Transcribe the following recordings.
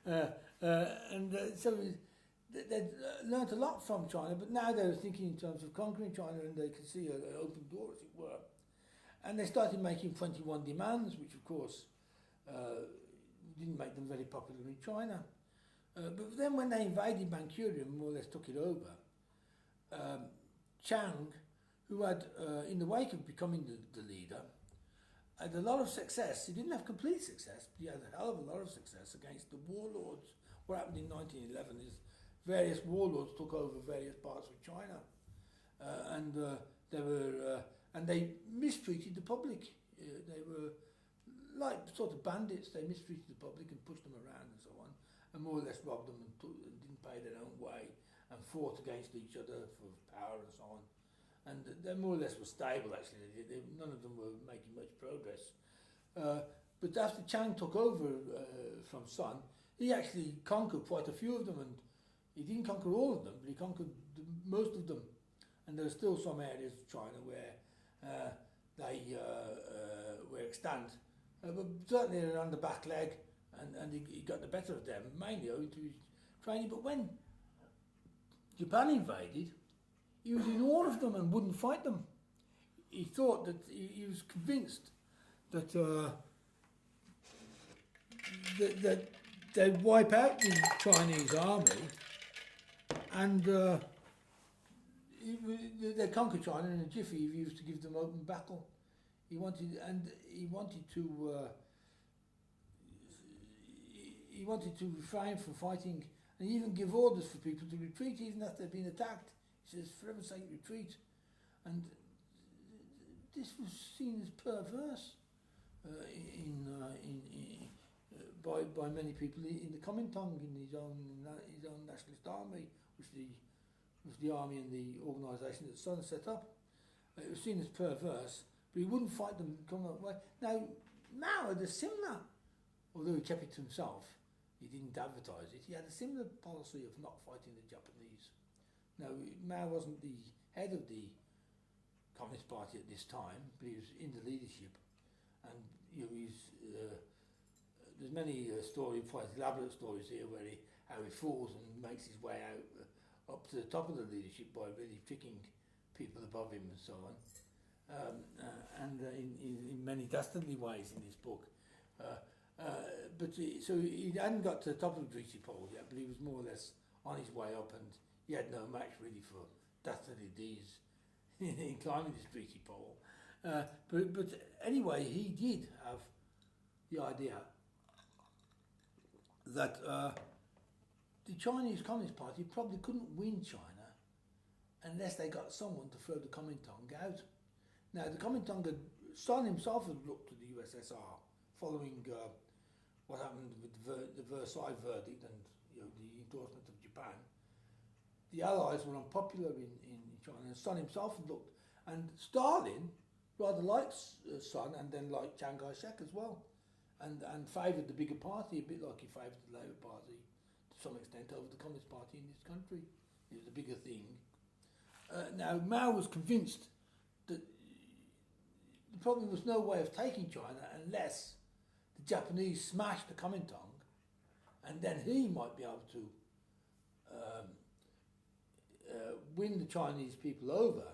So they learnt a lot from China, but now they were thinking in terms of conquering China, and they could see an open door, as it were. And they started making 21 demands, which of course didn't make them very popular in China. But then when they invaded Manchuria and more or less took it over, Chiang, who had, in the wake of becoming the leader, had a lot of success. He didn't have complete success, but he had a hell of a lot of success against the warlords. What happened in 1911 is various warlords took over various parts of China, and they mistreated the public. They were like sort of bandits. They mistreated the public and pushed them around and so on, and more or less robbed them and didn't pay their own way and fought against each other for power and so on. And they more or less were stable, actually. None of them were making much progress. But after Chiang took over from Sun, he actually conquered quite a few of them, and he didn't conquer all of them, but he conquered most of them. And there are still some areas of China where they were extant, but certainly they're on the back leg, and he got the better of them, mainly owing to his training. But when Japan invaded, he was in awe of them and wouldn't fight them. He thought that he was convinced that that they'd wipe out the Chinese army, and they conquered China in a jiffy. He used to give them open battle. He wanted to refrain from fighting, and even give orders for people to retreat even after they'd been attacked. He says, "For heaven's sake, retreat." And this was seen as perverse by many people in the Kuomintang, in his own nationalist army, which was the army and the organisation that Sun set up. It was seen as perverse, but he wouldn't fight them come that way. Now, Mao had a similar, although he kept it to himself, he didn't advertise it, he had a similar policy of not fighting the Japanese. Now, Mao wasn't the head of the Communist Party at this time, but he was in the leadership, and there's many stories, quite elaborate stories here, where how he falls and makes his way out up to the top of the leadership by really picking people above him and so on, and in many dastardly ways in this book. So he hadn't got to the top of the greasy pole yet, but he was more or less on his way up, and he had no match really for dastardly deeds in climbing this greasy pole. But anyway, he did have the idea that the Chinese Communist Party probably couldn't win China unless they got someone to throw the Kuomintang out. Now, the Kuomintang Sun himself had looked to the USSR following what happened with the Versailles verdict and the endorsement of Japan. The Allies were unpopular in China, and Sun himself had looked, and Stalin rather liked Sun, and then liked Chiang Kai-shek as well, and favoured the bigger party, a bit like he favoured the Labour Party to some extent over the Communist Party in this country. It was a bigger thing. Now, Mao was convinced that there probably was no way of taking China unless the Japanese smashed the Kuomintang, and then he might be able to win the Chinese people over,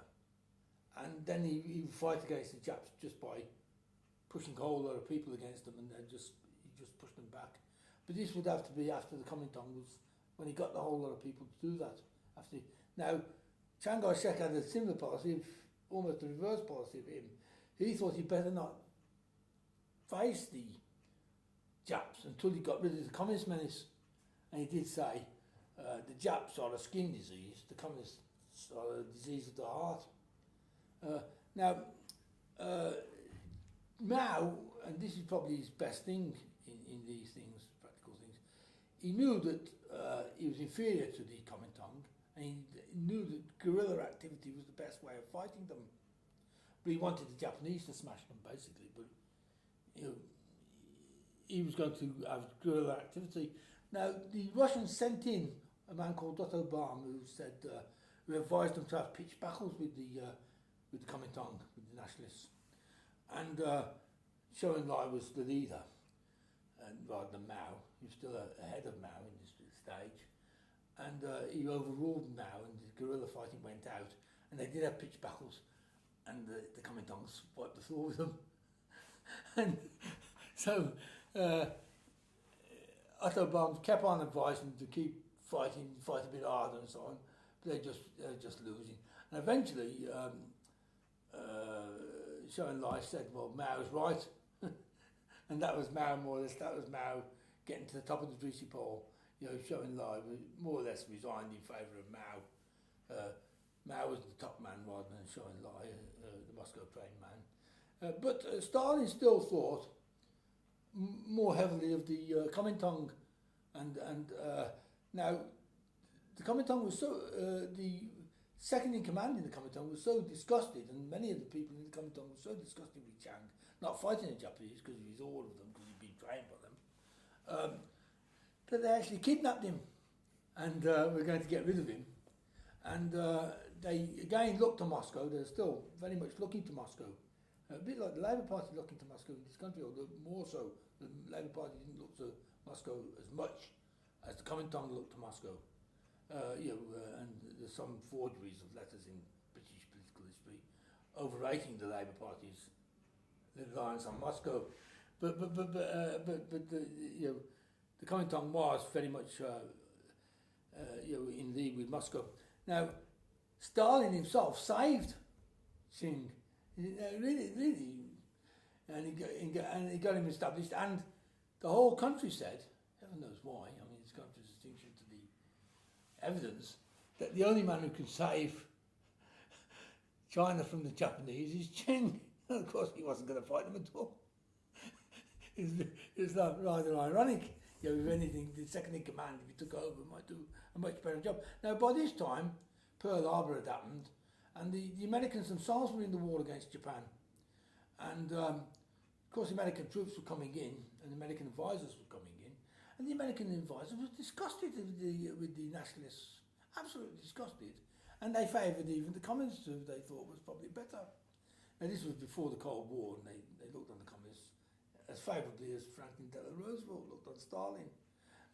and then he would fight against the Japs just by pushing a whole lot of people against them, and he just pushed them back. But this would have to be after the Kuomintang was, when he got the whole lot of people to do that. Now, Chiang Kai-shek had a similar policy, almost the reverse policy of him. He thought he'd better not face the Japs until he got rid of the communist menace. And he did say, the Japs are a skin disease, the communists are a disease of the heart. Mao, and this is probably his best thing in these things, practical things, he knew that he was inferior to the Kuomintang, and he knew that guerrilla activity was the best way of fighting them. But he wanted the Japanese to smash them, basically. But he was going to have guerrilla activity. Now, the Russians sent in a man called Otto Baum, who said, who advised them to have pitched battles with the Kuomintang, with the nationalists. And Zhou Enlai was the leader. and rather than Mao. He was still ahead of Mao in this stage, and he overruled Mao, and the guerrilla fighting went out, and they did have pitched battles, and the Kuomintangs wiped the floor with them, and so Otto Baum kept on advising them to keep fighting, fight a bit harder and so on, but they're just losing, and eventually Zhou Enlai said, well, Mao's right. And that was Mao, more or less, that was Mao getting to the top of the greasy pole. You know, Zhou Enlai more or less resigned in favour of Mao. Mao was the top man rather than Zhou Enlai, the Moscow trained man. But Stalin still thought more heavily of the Kuomintang, and now the Kuomintang was so the second in command in the Kuomintang was so disgusted, and many of the people in the Kuomintang were so disgusted with Chiang, not fighting the Japanese because he was all of them, because he'd been trained by them, that they actually kidnapped him, and were going to get rid of him. And they again looked to Moscow. They're still very much looking to Moscow, a bit like the Labour Party looking to Moscow in this country, although more so. The Labour Party didn't look to Moscow as much as the Kuomintang looked to Moscow. And there's some forgeries of letters in British political history overrating the Labour Party's reliance on Moscow, but the Kuomintang was very much in league with Moscow. Now, Stalin himself saved Qing, really, and he got him established, and the whole country said, heaven knows why, I mean, it's come to distinction to the evidence, that the only man who can save China from the Japanese is Qing. And of course, he wasn't going to fight them at all. It's rather ironic. You know, if anything, the second in command, if he took over, might do a much better job. Now, by this time, Pearl Harbor had happened, and the Americans themselves were in the war against Japan. And, of course, the American troops were coming in, and the American advisors were coming in, and the American advisors were disgusted with the nationalists, absolutely disgusted. And they favoured even the communists, who they thought was probably better. Now, this was before the Cold War, and they looked on the communists as favourably as Franklin Delano Roosevelt looked on Stalin.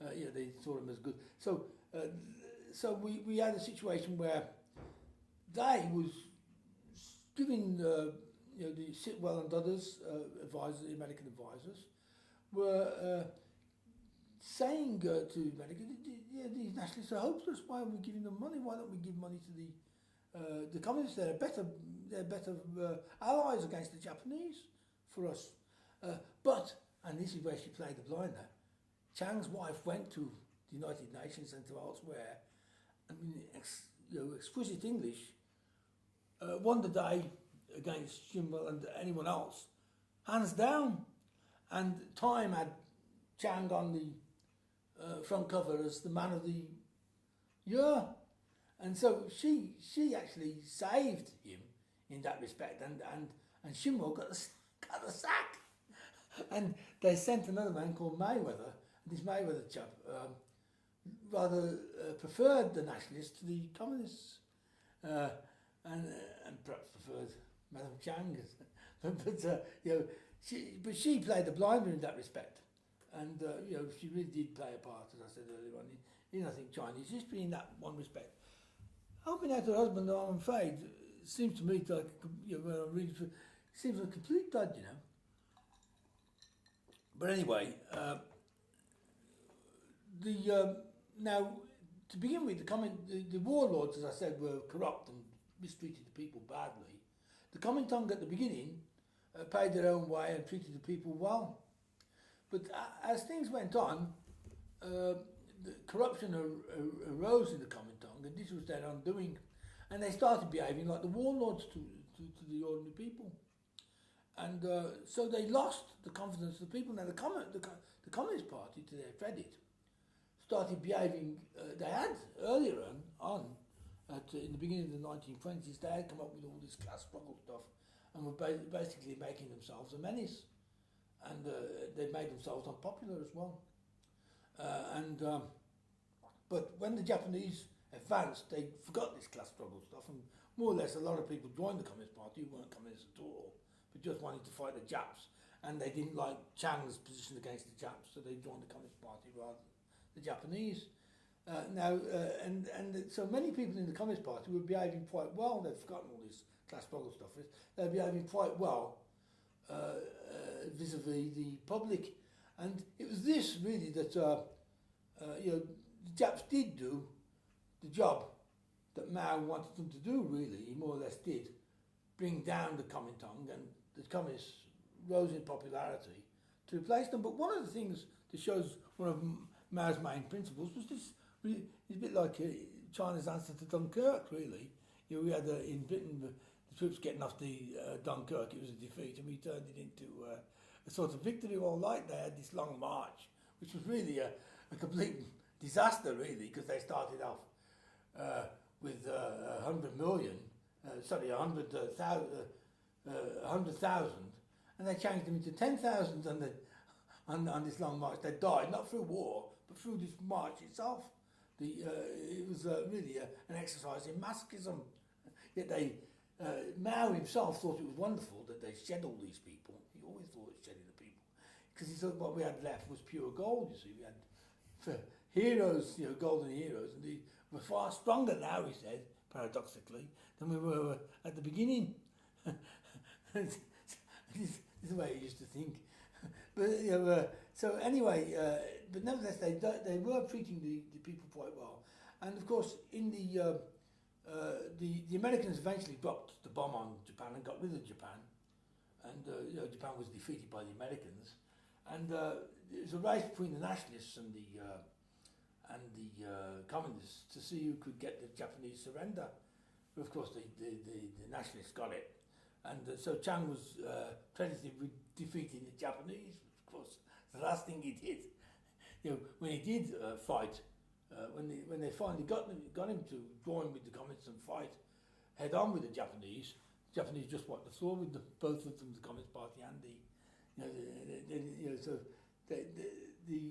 They saw him as good. So we had a situation where they was giving the Sitwell and others, advisors, American advisors, were saying to America, these nationalists are hopeless. Why are we giving them money? Why don't we give money to the communists? They're better allies against the Japanese for us. And this is where she played the blinder, Chiang's wife went to the United Nations and to elsewhere, I mean, exquisite English, won the day against Schimmel and anyone else, hands down. And Time had Chiang on the front cover as the man of the year. And so she actually saved him in that respect, and Schimmel got the sack. And they sent another man called Mayweather, and this Mayweather chap rather preferred the nationalists to the communists, and perhaps preferred Madame Chiang. But she played the blinder in that respect, and she really did play a part, as I said earlier on, in I think Chinese history in that one respect. Helping out her husband, I'm afraid, seems to me like when I read, seems a complete dud, you know. But anyway, now to begin with, the warlords, as I said, were corrupt and mistreated the people badly. The Kuomintang at the beginning paid their own way and treated the people well. But as things went on, the corruption arose in the Kuomintang, and this was their undoing, and they started behaving like the warlords to the ordinary people. And so they lost the confidence of the people. Now the Communist Party, to their credit, started behaving, they had earlier on in the beginning of the 1920s, they had come up with all this class struggle stuff and were basically making themselves a menace. And they made themselves unpopular as well. But when the Japanese advanced, they forgot this class struggle stuff, and more or less a lot of people joined the Communist Party who weren't communists at all, but just wanted to fight the Japs. and they didn't like Chiang's position against the Japs, so they joined the Communist Party rather than the Japanese. So many people in the Communist Party were behaving quite well. They've forgotten all this class struggle stuff. They're behaving quite well vis-a-vis the public, and it was this really that the Japs did do the job that Mao wanted them to do. Really, he more or less did bring down the Kuomintang, and the communists rose in popularity to replace them. But one of the things that shows one of Mao's main principles was this. It's a bit like China's answer to Dunkirk, really. We had in Britain the troops getting off the Dunkirk. It was a defeat, and we turned it into a sort of victory. All right, they had this long march, which was really a complete disaster, really, because they started off with 100,000, and they changed them into 10,000 on this long march. They died not through war, but through this march itself. It was really an exercise in masochism. Yet Mao himself thought it was wonderful that they shed all these people. He always thought of shedding the people, because he thought what we had left was pure gold. You see, we had heroes, golden heroes, and they were far stronger now, he said, paradoxically, than we were at the beginning. This is the way he used to think. But so anyway, but nevertheless, they were treating the people quite well, and of course, in the Americans eventually dropped the bomb on Japan and got rid of Japan, and Japan was defeated by the Americans, and it was a race between the nationalists and the communists to see who could get the Japanese surrender. But of course, the nationalists got it, and so Chiang was credited with defeating the Japanese. Of course, the last thing he did, when he did fight, when they finally got him to join with the communists and fight head on with the Japanese just wiped the floor with both of them, the Communist Party and the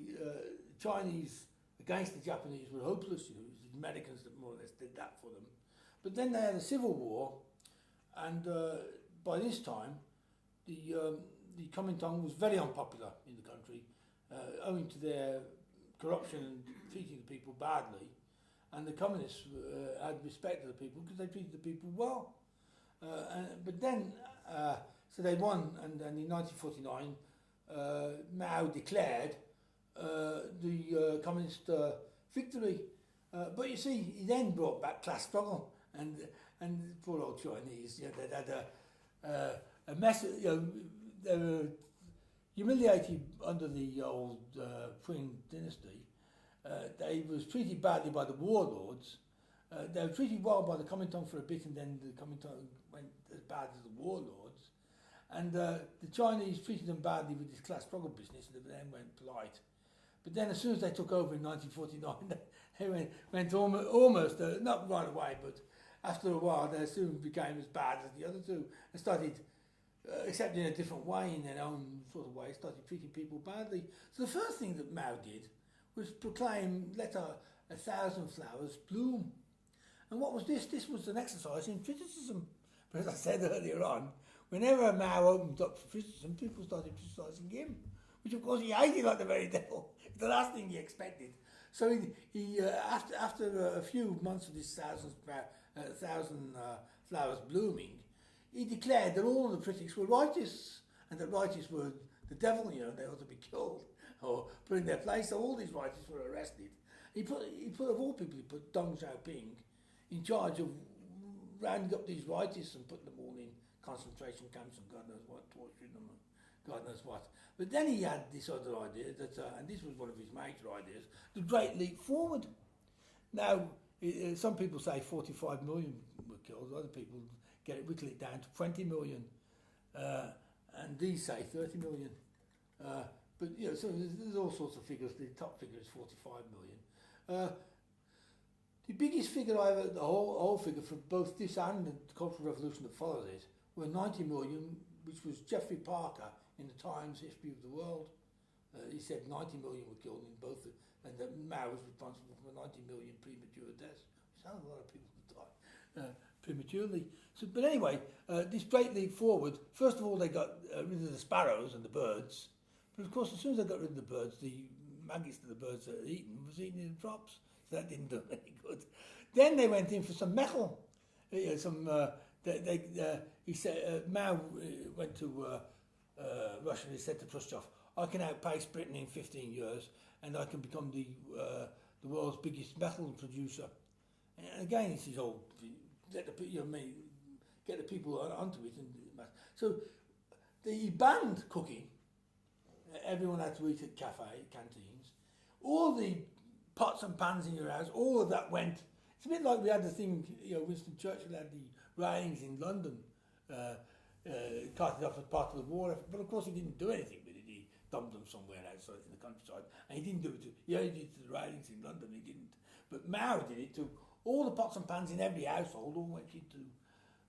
Chinese against the Japanese were hopeless. It was the Americans that more or less did that for them. But then they had a civil war, and by this time, the Kuomintang was very unpopular in the country, owing to their corruption and treating the people badly. And the communists had respect for the people because they treated the people well. But then, so they won, and in 1949, Mao declared the communist victory. But you see, he then brought back class struggle, and poor old Chinese, they had a mess. They were humiliated under the old Qing dynasty. They was treated badly by the warlords. They were treated well by the Kuomintang for a bit, and then the Kuomintang went as bad as the warlords. And the Chinese treated them badly with this class struggle business, and then went polite. But then as soon as they took over in 1949, they went almost not right away, but after a while, they soon became as bad as the other two, and started, except in a different way, in their own sort of way, started treating people badly. So the first thing that Mao did was proclaim, let 1,000 flowers bloom. And what was this? This was an exercise in criticism. But as I said earlier on, whenever Mao opened up for criticism, people started criticising him, which of course he hated like the very devil. It's the last thing he expected. So he after a few months of this 1,000 flowers blooming, he declared that all of the critics were righteous, and that righteous were the devil, they ought to be killed or put in their place. So all these righteous were arrested. He put of all people, he put Deng Xiaoping in charge of rounding up these righteous and putting them all in concentration camps and God knows what, torturing them and God knows what. But then he had this other idea that, and this was one of his major ideas, the Great Leap Forward. Now, some people say 45 million were killed, other people whittle it down to 20 million, and these say 30 million. But so there's all sorts of figures. The top figure is 45 million. The biggest figure the whole figure for both this and the Cultural Revolution that followed it were 90 million, which was Geoffrey Parker in the Times History of the World. He said 90 million were killed in both, and that Mao was responsible for 90 million premature deaths. Which sounds a lot of people died prematurely. So, but anyway, this great leap forward. First of all, they got rid of the sparrows and the birds. But of course, as soon as they got rid of the birds, the maggots that the birds had eaten was eaten in drops. So that didn't do any good. Then they went in for some metal. He said Mao went to Russia and he said to Khrushchev, "I can outpace Britain in 15 years, and I can become the world's biggest metal producer." And again, it's his old get the people onto it, and so he banned cooking. Everyone had to eat at canteens. All the pots and pans in your house, all of that went. It's a bit like we had the thing, Winston Churchill had the railings in London, carted off as part of the war effort, but of course he didn't do anything with it. He dumped them somewhere outside in the countryside, and he didn't do it he only did it to the railings in London, he didn't. But Mao did it to all the pots and pans in every household, all went into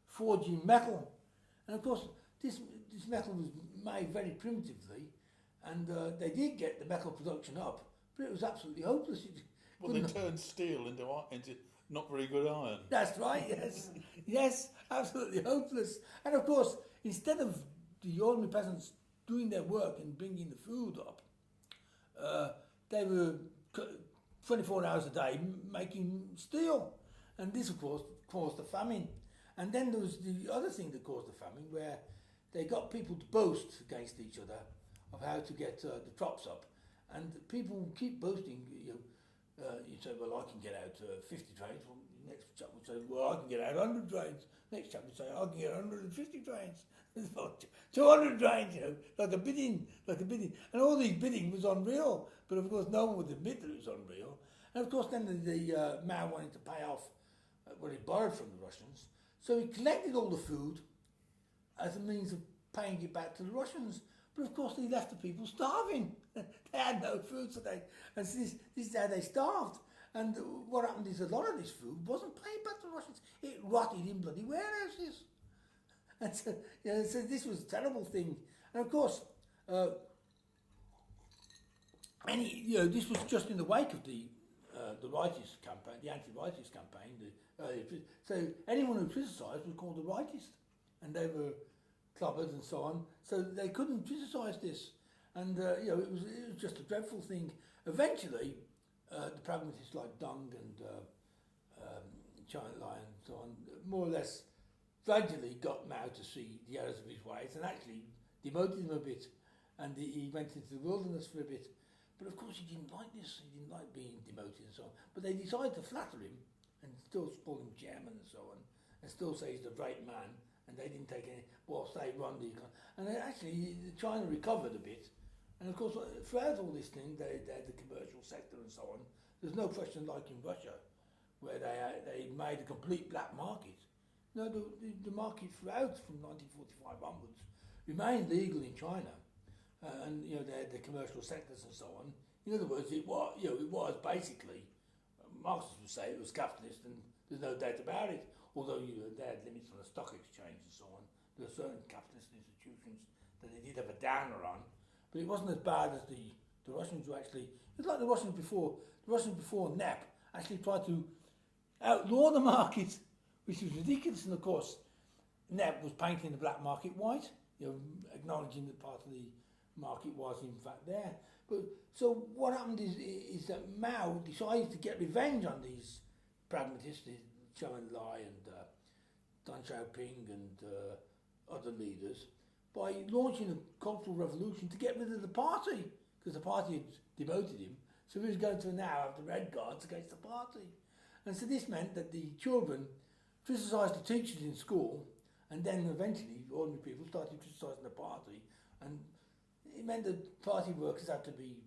forging metal. And of course, this metal was made very primitively, and they did get the metal production up, but it was absolutely hopeless. They turned steel into not very good iron. That's right, yes. Yes, absolutely hopeless. And of course, instead of the ordinary peasants doing their work and bringing the food up, they were 24 hours a day making steel. And this, of course, caused the famine. And then there was the other thing that caused the famine, where they got people to boast against each other of how to get the crops up. And people keep boasting, you say, well, I can get out 50 trains. Well, the next chap would say, well, I can get out 100 trains. Next chap would say, I can get 150 trains. 200 trains, like a bidding. And all these bidding was unreal. But of course, no one would admit that it was unreal. And of course, then the Mao wanted to pay off what he borrowed from the Russians. So he collected all the food as a means of paying it back to the Russians. But of course, he left the people starving. They had no food, so this is how they starved. And what happened is a lot of this food wasn't paid back to the Russians. It rotted in bloody warehouses. And so, so this was a terrible thing. And of course, this was just in the wake of the rightist campaign, the anti-rightist campaign. So anyone who criticised was called a rightist, and they were clobbered and so on. So they couldn't criticise this, and it was just a dreadful thing. Eventually, the pragmatists like Deng and China and so on, more or less, gradually got Mao to see the errors of his ways and actually demoted him a bit, and he went into the wilderness for a bit. But of course he didn't like this, he didn't like being demoted and so on. But they decided to flatter him and still call him chairman and so on, and still say he's a great man, and they didn't take any, whilst they run the economy. And actually China recovered a bit, and of course throughout all this thing they had the commercial sector and so on. There's no question like in Russia, where they made a complete black market. No, the market throughout from 1945 onwards remained legal in China. And they had the commercial sectors and so on. In other words, it was basically, Marxists would say it was capitalist, and there's no doubt about it. Although they had limits on the stock exchange and so on. There were certain capitalist institutions that they did have a downer on, but it wasn't as bad as the Russians who actually. It's like the Russians before NEP actually tried to outlaw the market, which was ridiculous. And of course, NEP was painting the black market white, acknowledging that part of the market was in fact there. But so what happened is that Mao decided to get revenge on these pragmatists, Zhou Enlai and Deng Xiaoping and other leaders, by launching a cultural revolution to get rid of the party, because the party had demoted him. So he was going to now have the Red Guards against the party. And so this meant that the children criticised the teachers in school, and then eventually ordinary people started criticising the party, and it meant that party workers had to be,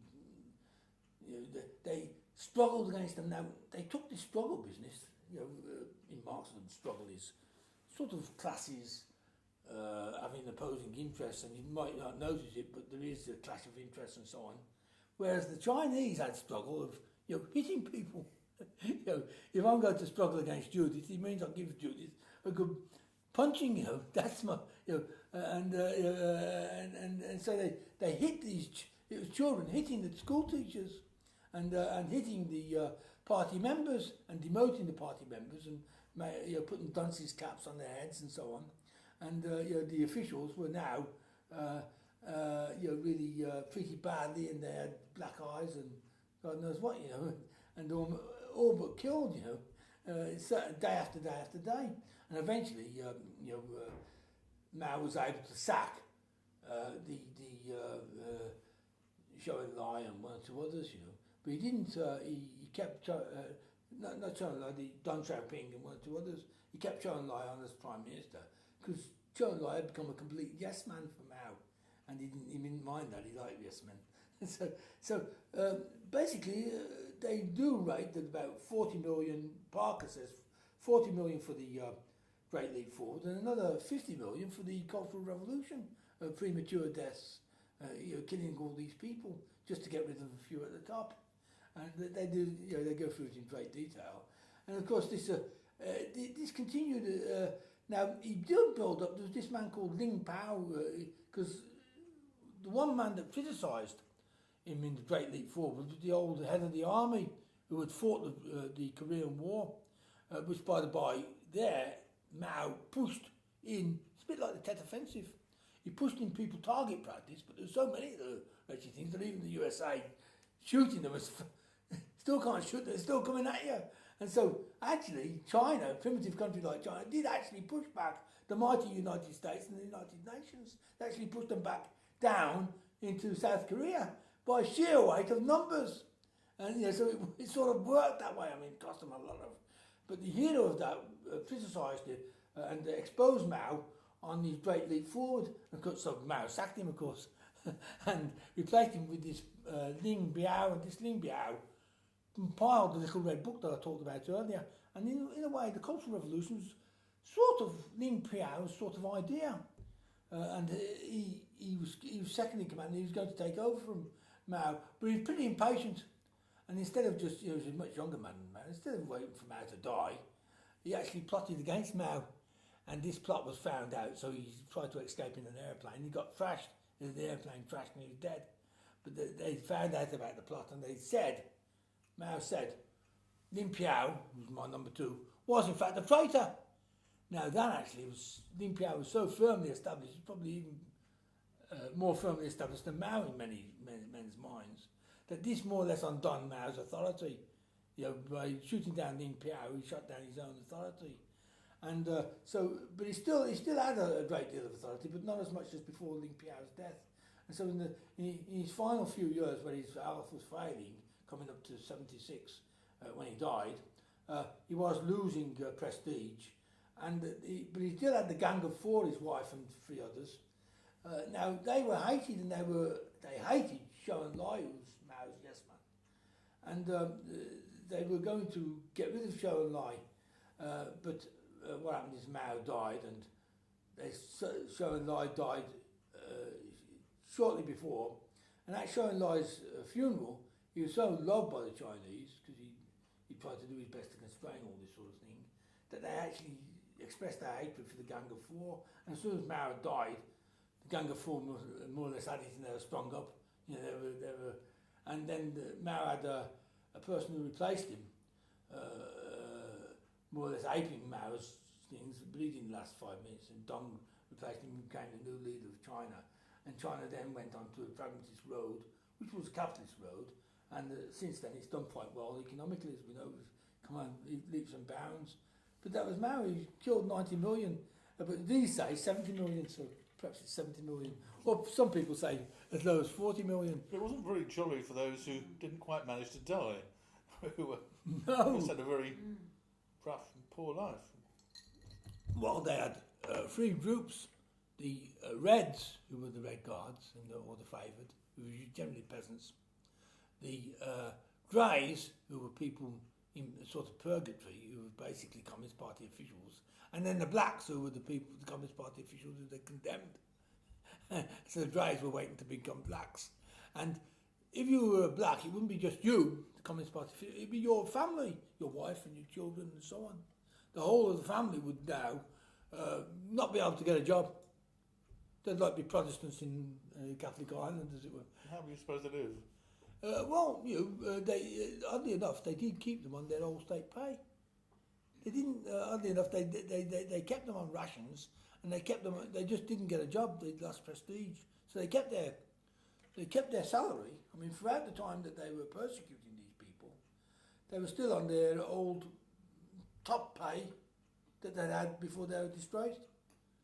they struggled against them. Now, they took this struggle business, in Marxism, struggle is sort of classes having opposing interests, and you might not notice it, but there is a clash of interests and so on. Whereas the Chinese had struggle of, hitting people. If I'm going to struggle against Judith, it means I'll give Judith a good punching, that's my, and so they hit these, it was children hitting the school teachers, and hitting the party members and demoting the party members and putting dunces caps on their heads and so on. And the officials were now really treated badly, and they had black eyes and God knows what, and all but killed, day after day after day. And eventually, Mao was able to sack the Zhou Enlai and one or two others, but he didn't. He kept not Zhou Enlai, the Deng Xiaoping and one or two others. He kept Zhou Enlai on as prime minister because Zhou Enlai had become a complete yes man for Mao, and he didn't mind that. He liked yes men. so basically, they do rate that about 40 million. Parker says 40 million for the Great Leap Forward, and another 50 million for the Cultural Revolution, premature deaths, killing all these people just to get rid of a few at the top. And they do, they go through it in great detail. And of course, this continued. Now he did build up. There was this man called Ling Pao, because the one man that criticised him in the Great Leap Forward was the old head of the army who had fought the Korean War, which, by the by, Mao pushed in. It's a bit like the Tet Offensive. He pushed in people target practice, but there's so many of the wretched things that even the USA shooting them still can't shoot. They're still coming at you. And so, actually, China, a primitive country like China, did actually push back the mighty United States and the United Nations. They actually pushed them back down into South Korea by sheer weight of numbers. And so it sort of worked that way. I mean, it cost them a lot of. But the hero of that criticised it and exposed Mao on his Great Leap Forward. And so Mao sacked him, of course, and replaced him with this Ling Biao. And this Ling Biao compiled the little red book that I talked about earlier. And in a way, the Cultural Revolution was sort of Ling Biao's sort of idea. And he was second in command. He was going to take over from Mao, but he was pretty impatient. And instead of just, he was a much younger man than Mao, instead of waiting for Mao to die, he actually plotted against Mao. And this plot was found out, so he tried to escape in an airplane. He got thrashed, the airplane crashed and he was dead. But they found out about the plot, and Mao said, Lin Piao, who's my number 2, was in fact a traitor. Now that actually was, Lin Piao was so firmly established, probably even more firmly established than Mao in many men's minds, that this more or less undone Mao's authority. By shooting down Lin Piao, he shut down his own authority. And but he still had a great deal of authority, but not as much as before Lin Piao's death. And so in his final few years, when his health was failing, coming up to 76 when he died, he was losing prestige. But he still had the Gang of Four, his wife and 3 others. Now they were hated, and they hated Zhou Enlai, who's Mao's yes man, and they were going to get rid of Zhou Enlai, but what happened is Mao died, and Zhou Enlai died shortly before, and at Zhou Enlai's funeral, he was so loved by the Chinese, because he tried to do his best to constrain all this sort of thing, that they actually expressed their hatred for the Gang of Four. And as soon as Mao died, the Gang of Four more or less had it, and they were sprung up. And then Mao had a person who replaced him, more or less aping Mao's things, but he didn't last 5 minutes, and Deng replaced him and became the new leader of China. And China then went on to a pragmatist road, which was a capitalist road, and since then it's done quite well economically, as we know, we've come on leaps and bounds. But that was Mao. He killed 90 million, but these say 70 million, so perhaps it's 70 million. Or some people say as low as 40 million. It wasn't very jolly for those who didn't quite manage to die, who no. had a very rough and poor life. Well, they had 3 groups. The Reds, who were the Red Guards, or the favoured, who were generally peasants. The Greys, who were people in a sort of purgatory, who were basically Communist Party officials. And then the Blacks, who were the Communist Party officials who they condemned. So the Greys were waiting to become Blacks. And if you were a Black, it wouldn't be just you, the Communist Party official, it'd be your family, your wife and your children and so on. The whole of the family would now not be able to get a job. They'd like be Protestants in Catholic Ireland, as it were. How do you suppose they live? Well, they oddly enough, they did keep them on their old state pay. They didn't. Oddly enough, they kept them on rations, and they kept them. They just didn't get a job. They lost prestige, so they kept their salary. I mean, throughout the time that they were persecuting these people, they were still on their old top pay that they'd had before they were disgraced.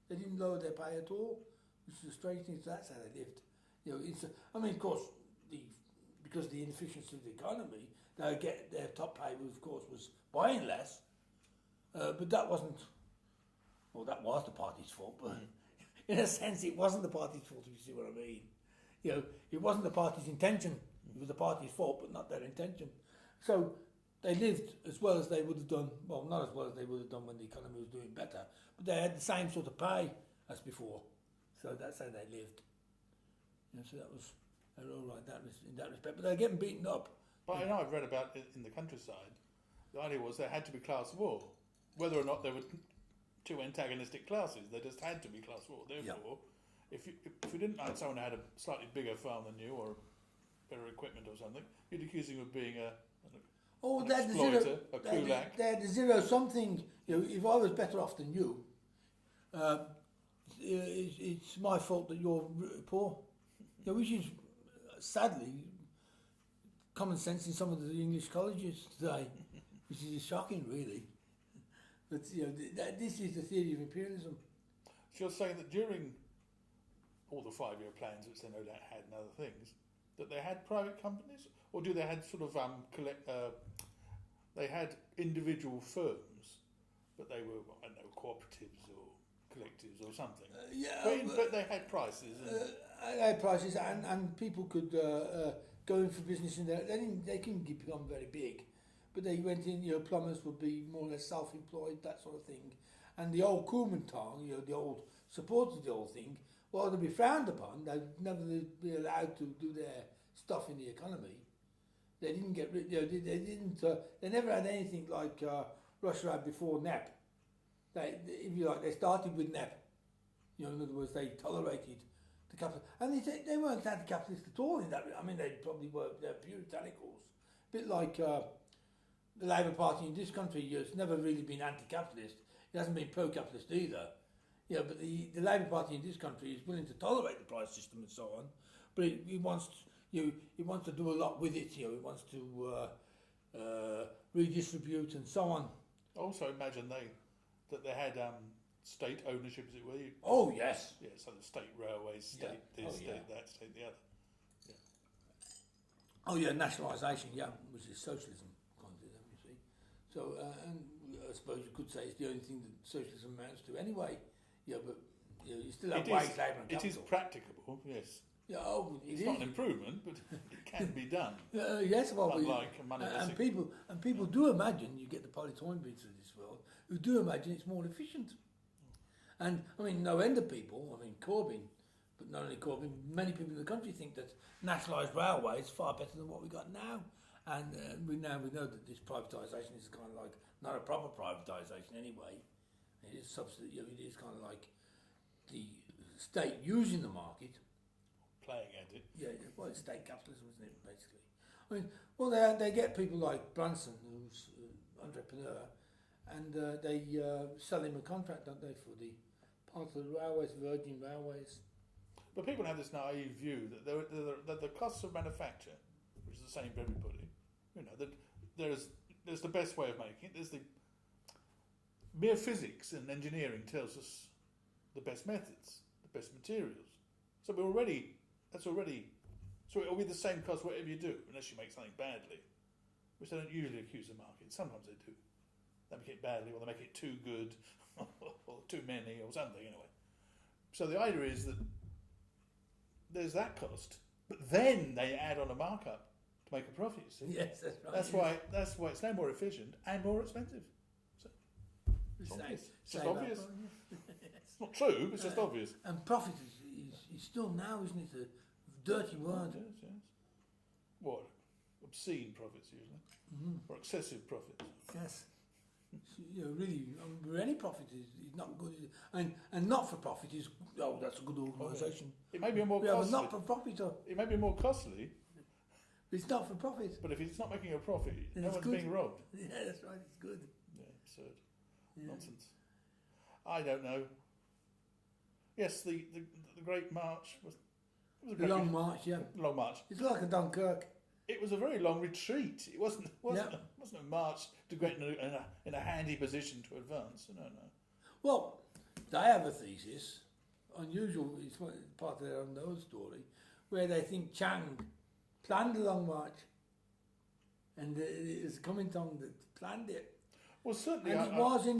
They didn't lower their pay at all, which is a strange thing. So that's how they lived. I mean, of course, because of the inefficiency of the economy, they get their top pay, of course, was buying less. But that wasn't. Well, that was the party's fault, but in a sense, it wasn't the party's fault. If you see what I mean, it wasn't the party's intention. It was the party's fault, but not their intention. So they lived as well as they would have done. Well, not as well as they would have done when the economy was doing better, but they had the same sort of pay as before. So that's how they lived. So that was all right. That was in that respect. But they're getting beaten up. But I know I've read about it in the countryside. The idea was there had to be class war, whether or not there were two antagonistic classes. There just had to be class war. Therefore, if you didn't like someone who had a slightly bigger farm than you or better equipment or something, you'd accuse him of being an exploiter, a kulak. They're the zero something. If I was better off than you, it's my fault that you're poor. Which is sadly common sense in some of the English colleges today, which is shocking, really. But this is the theory of imperialism. So you're saying that during all the 5-year plans, which they no doubt had and other things, that they had private companies, or do they had sort of they had individual firms, but they were cooperatives or collectives or something. But they had prices. They had prices, and people could go in for business in there. They couldn't become very big, but they went in. Plumbers would be more or less self-employed, that sort of thing. And the old Kuomintang, the old supporters of the old thing, while they'd be frowned upon, they'd never be allowed to do their stuff in the economy. They didn't get rid. They never had anything like Russia had before NEP. If you like, they started with NEP. In other words, they tolerated the capital, and they weren't anti-capitalist at all. In that, I mean, they probably were. They're puritanicals, a bit like the Labour Party in this country. It's never really been anti-capitalist. It hasn't been pro-capitalist either. But the Labour Party in this country is willing to tolerate the price system and so on, but it wants to do a lot with it. It wants to redistribute and so on. Also, imagine that they had state ownership, as it were. Oh yes. Yeah, so the state railways, state this, state that, state the other. Yeah. Oh yeah, nationalisation. Yeah, which is socialism. You see. So, and I suppose you could say it's the only thing that socialism amounts to anyway. But you still have wage, labour, and capital. It is practicable. Yes. Yeah, it's not an improvement, but it can be done. Yes, well, and people do imagine, you get the Polytoynbeats of this world, who do imagine it's more efficient. And I mean, no end of people. I mean, Corbyn, but not only Corbyn, many people in the country think that nationalised railway is far better than what we got now. And we know that this privatisation is kind of like not a proper privatisation anyway. It is it is kind of like the state using the market. Playing at it. Yeah, well, it's state capitalism, isn't it, basically? I mean, well, they get people like Branson, who's an entrepreneur, and they sell him a contract, don't they, for the part of the railways, Virgin Railways. But people have this naive view that the costs of manufacture, which is the same for everybody, that there's the best way of making it. There's the mere physics and engineering tells us the best methods, the best materials. So so it'll be the same cost whatever you do, unless you make something badly, which they don't usually accuse the market. Sometimes they do. They make it badly, or they make it too good, or too many, or something, anyway. So the idea is that there's that cost, but then they add on a markup to make a profit, you see? Yes, that's right. That's why it's no more efficient and more expensive. So, it's just obvious. It's not true, it's just obvious. And profit is still now, isn't it, a dirty word? Yes. What? Obscene profits, usually. Or excessive profits. Yes. Really, any profit is not good. And not-for-profit is, that's a good organisation. It may be more costly. We have a not-for-profit. It may be more costly, It's not for profit. But if it's not making a profit, Then no it's one's good. being robbed. Yeah, that's right. It's good. Yeah, absurd. Yeah. Nonsense. I don't know. Yes, the Great March was a The great Long March, yeah. long march. It's like a Dunkirk. It was a very long retreat. It wasn't a march to get in a handy position to advance. No. Well, they have a thesis, unusual, it's part of their unknown story, where they think Chang planned the Long March, and it was Kuomintang that planned it. Well, certainly, And it was in